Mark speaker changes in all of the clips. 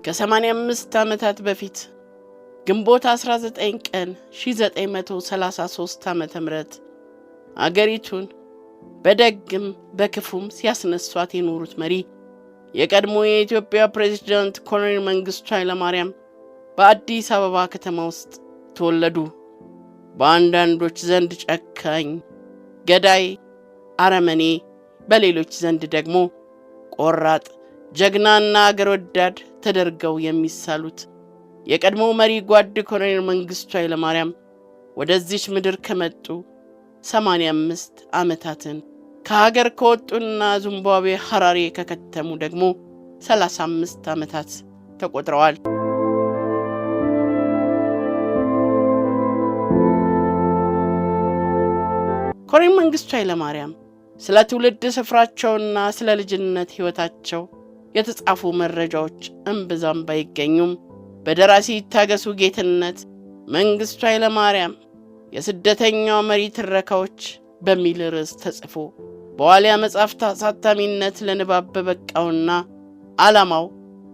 Speaker 1: ከ85 ዓመታት በፊት ግንቦት 19 ቀን 1933 ዓመተ ምህረት አገሪቱን በደግም በክፉም ሲያስነሷት የኖሩት መሪ የቀድሞ የኢትዮጵያ ፕሬዝዳንት ኮሎኔል መንግስቱ ኃይለማርያም በአዲስ አበባ ከተማ ውስጥ ተወለዱ። በአንዳንዶች ዘንድ ጨካኝ፣ ገዳይ፣ አረመኔ፣ በሌሎች ዘንድ ደግሞ ቆራጥ፣ ጀግናና አገር ወዳድ ተደርገው የሚሳሉት የቀድሞ መሪ ጓድ ኮሎኔል መንግስቱ ኃይለማርያም ወደዚች ምድር ከመጡ 85 ዓመታትን ከሀገር ከወጡና ዚምባብዌ ሐራሬ ከከተሙ ደግሞ 35 ዓመታት ተቆጥረዋል። ኮሎኔል መንግስቱ ኃይለማርያም ስለ ትውልድ ስፍራቸውና ስለ ልጅነት ሕይወታቸው የተጻፉ መረጃዎች እምብዛም ባይገኙም በደራሲ ይታገሱ ጌትነት መንግስቱ ኃይለማርያም የስደተኛው መሪ ትረካዎች በሚል ርዕስ ተጽፎ በዋልያ መጽሐፍት አሳታሚነት ለንባብ በበቃውና ዓላማው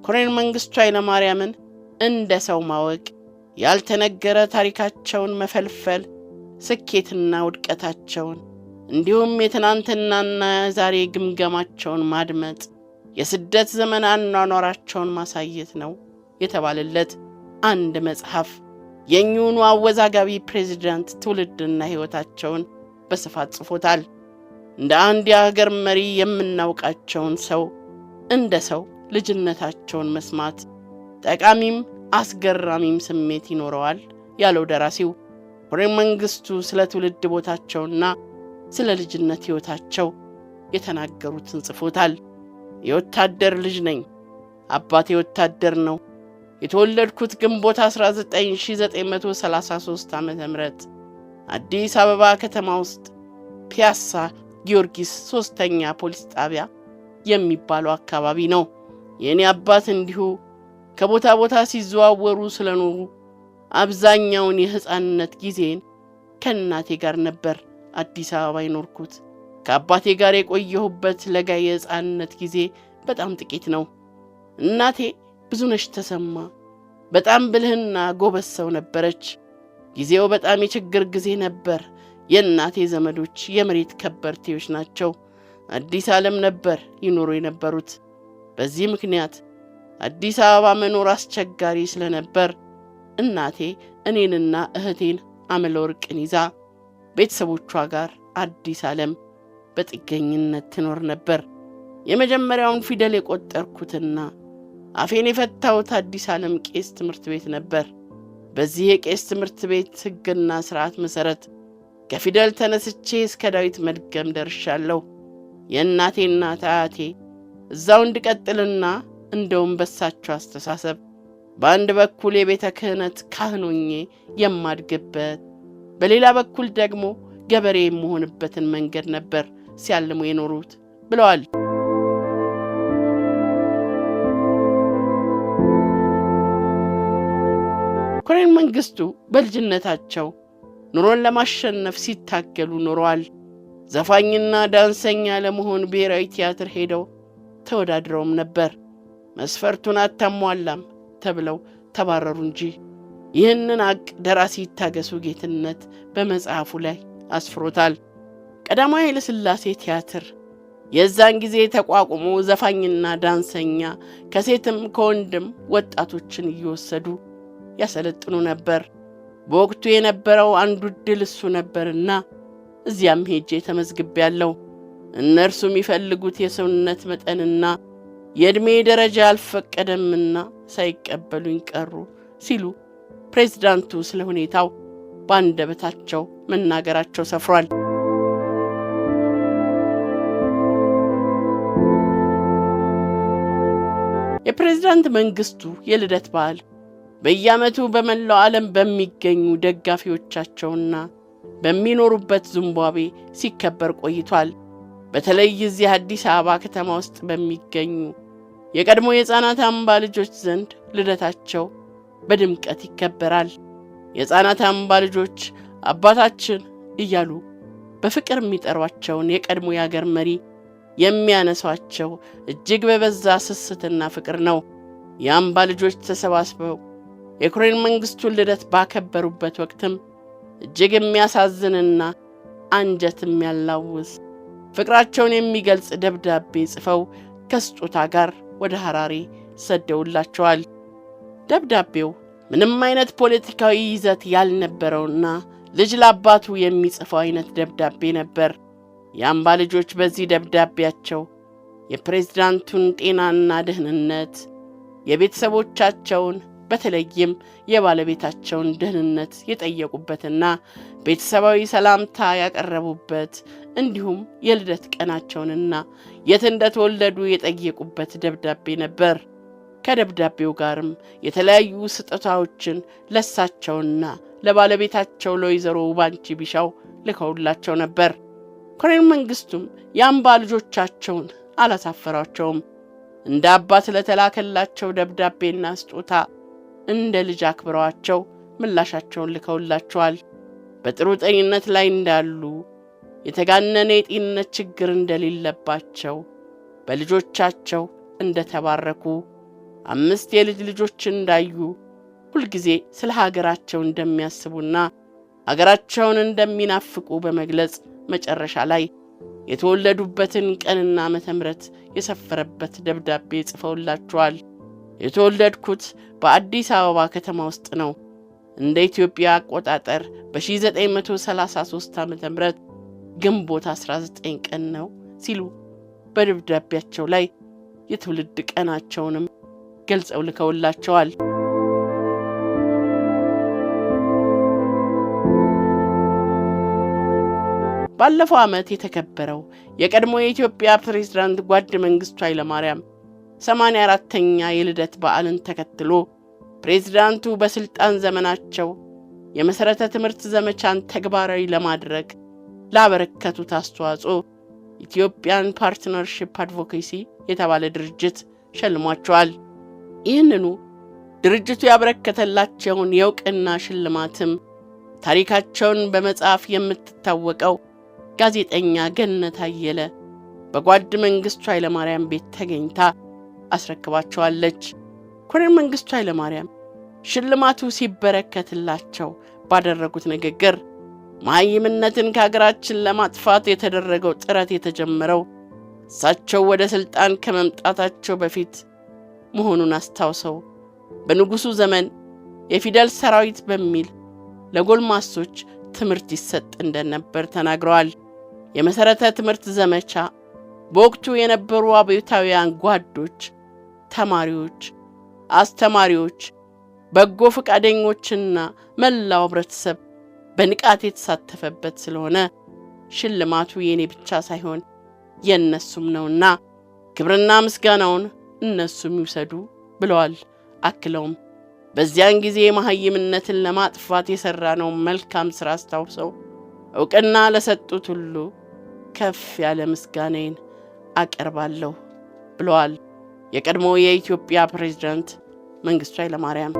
Speaker 1: ኮሎኔል መንግስቱ ኃይለማርያምን እንደ ሰው ማወቅ፣ ያልተነገረ ታሪካቸውን መፈልፈል፣ ስኬትና ውድቀታቸውን እንዲሁም የትናንትናና ዛሬ ግምገማቸውን ማድመጥ፣ የስደት ዘመን አኗኗራቸውን ማሳየት ነው የተባለለት አንድ መጽሐፍ የኙኑ አወዛጋቢ ፕሬዝዳንት ትውልድና ሕይወታቸውን በስፋት ጽፎታል። እንደ አንድ የሀገር መሪ የምናውቃቸውን ሰው እንደ ሰው ልጅነታቸውን መስማት ጠቃሚም አስገራሚም ስሜት ይኖረዋል ያለው ደራሲው ኮሎኔል መንግስቱ ስለ ትውልድ ቦታቸውና ስለ ልጅነት ሕይወታቸው የተናገሩትን ጽፎታል። የወታደር ልጅ ነኝ። አባቴ ወታደር ነው። የተወለድኩት ግንቦት 1933 ዓመተ ምህረት አዲስ አበባ ከተማ ውስጥ ፒያሳ ጊዮርጊስ 3ኛ ፖሊስ ጣቢያ የሚባለው አካባቢ ነው። የኔ አባት እንዲሁ ከቦታ ቦታ ሲዘዋወሩ ስለኖሩ አብዛኛውን የሕፃንነት ጊዜን ከእናቴ ጋር ነበር አዲስ አበባ ይኖርኩት። ከአባቴ ጋር የቆየሁበት ለጋ የሕፃንነት ጊዜ በጣም ጥቂት ነው። እናቴ ብዙነሽ ተሰማ በጣም ብልህና ጎበዝ ሰው ነበረች። ጊዜው በጣም የችግር ጊዜ ነበር። የእናቴ ዘመዶች የመሬት ከበርቴዎች ናቸው። አዲስ ዓለም ነበር ይኖሩ የነበሩት። በዚህ ምክንያት አዲስ አበባ መኖር አስቸጋሪ ስለነበር እናቴ እኔንና እህቴን አመለወርቅን ይዛ ቤተሰቦቿ ጋር አዲስ ዓለም በጥገኝነት ትኖር ነበር። የመጀመሪያውን ፊደል የቆጠርኩትና አፌን የፈታሁት አዲስ ዓለም ቄስ ትምህርት ቤት ነበር። በዚህ የቄስ ትምህርት ቤት ሕግና ሥርዓት መሠረት ከፊደል ተነስቼ እስከ ዳዊት መድገም ደርሻለሁ። የእናቴና አያቴ እዛው እንድቀጥልና እንደውም በሳቸው አስተሳሰብ በአንድ በኩል የቤተ ክህነት ካህን ሆኜ የማድግበት፣ በሌላ በኩል ደግሞ ገበሬ የምሆንበትን መንገድ ነበር ሲያልሙ የኖሩት ብለዋል። ኮሎኔል መንግስቱ በልጅነታቸው ኑሮን ለማሸነፍ ሲታገሉ ኖረዋል። ዘፋኝና ዳንሰኛ ለመሆን ብሔራዊ ቲያትር ሄደው ተወዳድረውም ነበር። መስፈርቱን አታሟላም ተብለው ተባረሩ እንጂ። ይህንን አቅ ደራሲ ይታገሱ ጌትነት በመጽሐፉ ላይ አስፍሮታል። ቀዳማዊ ኃይለ ሥላሴ ቲያትር የዛን ጊዜ ተቋቁሞ ዘፋኝና ዳንሰኛ ከሴትም ከወንድም ወጣቶችን እየወሰዱ ያሰለጥኑ ነበር። በወቅቱ የነበረው አንዱ ዕድል እሱ ነበርና እዚያም ሄጄ ተመዝግቤያለሁ። እነርሱ የሚፈልጉት የሰውነት መጠንና የዕድሜ ደረጃ አልፈቀደምና ሳይቀበሉኝ ቀሩ ሲሉ ፕሬዝዳንቱ ስለ ሁኔታው በአንደበታቸው መናገራቸው ሰፍሯል። የፕሬዝዳንት መንግስቱ የልደት በዓል በየዓመቱ በመላው ዓለም በሚገኙ ደጋፊዎቻቸውና በሚኖሩበት ዚምባብዌ ሲከበር ቆይቷል። በተለይ እዚህ አዲስ አበባ ከተማ ውስጥ በሚገኙ የቀድሞ የሕፃናት አምባ ልጆች ዘንድ ልደታቸው በድምቀት ይከበራል። የሕፃናት አምባ ልጆች አባታችን እያሉ በፍቅር የሚጠሯቸውን የቀድሞ የአገር መሪ የሚያነሷቸው እጅግ በበዛ ስስትና ፍቅር ነው። የአምባ ልጆች ተሰባስበው የኮሎኔል መንግስቱን ልደት ባከበሩበት ወቅትም እጅግ የሚያሳዝንና አንጀት የሚያላውስ ፍቅራቸውን የሚገልጽ ደብዳቤ ጽፈው ከስጦታ ጋር ወደ ሐራሬ ሰደውላቸዋል። ደብዳቤው ምንም አይነት ፖለቲካዊ ይዘት ያልነበረውና ልጅ ለአባቱ የሚጽፈው አይነት ደብዳቤ ነበር። የአምባ ልጆች በዚህ ደብዳቤያቸው የፕሬዝዳንቱን ጤናና ደህንነት፣ የቤተሰቦቻቸውን በተለይም የባለቤታቸውን ደህንነት የጠየቁበትና ቤተሰባዊ ሰላምታ ያቀረቡበት እንዲሁም የልደት ቀናቸውንና የት እንደተወለዱ የጠየቁበት ደብዳቤ ነበር። ከደብዳቤው ጋርም የተለያዩ ስጦታዎችን ለሳቸውና ለባለቤታቸው ለወይዘሮ ውባንቺ ቢሻው ልከውላቸው ነበር። ኮሎኔል መንግስቱም የአምባ ልጆቻቸውን አላሳፈሯቸውም። እንደ አባት ለተላከላቸው ደብዳቤና ስጦታ እንደ ልጅ አክብረዋቸው ምላሻቸውን ልከውላቸዋል። በጥሩ ጤንነት ላይ እንዳሉ፣ የተጋነነ የጤንነት ችግር እንደሌለባቸው፣ በልጆቻቸው እንደተባረኩ፣ 5 የልጅ ልጆች እንዳዩ፣ ሁልጊዜ ስለ ሀገራቸው እንደሚያስቡና ሀገራቸውን እንደሚናፍቁ በመግለጽ መጨረሻ ላይ የተወለዱበትን ቀንና ዓመተ ምሕረት የሰፈረበት ደብዳቤ ጽፈውላቸዋል። የተወለድኩት በአዲስ አበባ ከተማ ውስጥ ነው። እንደ ኢትዮጵያ አቆጣጠር በ1933 ዓመተ ምህረት ግንቦት 19 ቀን ነው ሲሉ በደብዳቤያቸው ላይ የትውልድ ቀናቸውንም ገልጸው ልከውላቸዋል። ባለፈው ዓመት የተከበረው የቀድሞ የኢትዮጵያ ፕሬዝዳንት ጓድ መንግስቱ ኃይለማርያም 84ኛ የልደት በዓልን ተከትሎ ፕሬዝዳንቱ በስልጣን ዘመናቸው የመሰረተ ትምህርት ዘመቻን ተግባራዊ ለማድረግ ላበረከቱት አስተዋጽኦ ኢትዮጵያን ፓርትነርሺፕ አድቮኬሲ የተባለ ድርጅት ሸልሟቸዋል። ይህንኑ ድርጅቱ ያበረከተላቸውን የእውቅና ሽልማትም ታሪካቸውን በመጻፍ የምትታወቀው ጋዜጠኛ ገነት አየለ በጓድ መንግስቱ ኃይለማርያም ቤት ተገኝታ አስረክባቸዋለች። ኮሎኔል መንግስቱ ኃይለማርያም ሽልማቱ ሲበረከትላቸው ባደረጉት ንግግር መሃይምነትን ከሀገራችን ለማጥፋት የተደረገው ጥረት የተጀመረው እሳቸው ወደ ስልጣን ከመምጣታቸው በፊት መሆኑን አስታውሰው በንጉሱ ዘመን የፊደል ሰራዊት በሚል ለጎልማሶች ትምህርት ይሰጥ እንደነበር ተናግረዋል። የመሰረተ ትምህርት ዘመቻ በወቅቱ የነበሩ አብዮታውያን ጓዶች፣ ተማሪዎች፣ አስተማሪዎች፣ በጎ ፈቃደኞችና መላው ህብረተሰብ በንቃት የተሳተፈበት ስለሆነ ሽልማቱ የኔ ብቻ ሳይሆን የነሱም ነውና ክብርና ምስጋናውን እነሱም ይውሰዱ ብለዋል። አክለውም በዚያን ጊዜ መሃይምነትን ለማጥፋት የሰራነው መልካም ሥራ አስታውሰው እውቅና ለሰጡት ሁሉ ከፍ ያለ ምስጋናዬን አቀርባለሁ ብለዋል የቀድሞ የኢትዮጵያ ፕሬዝዳንት መንግስቱ ኃይለማርያም።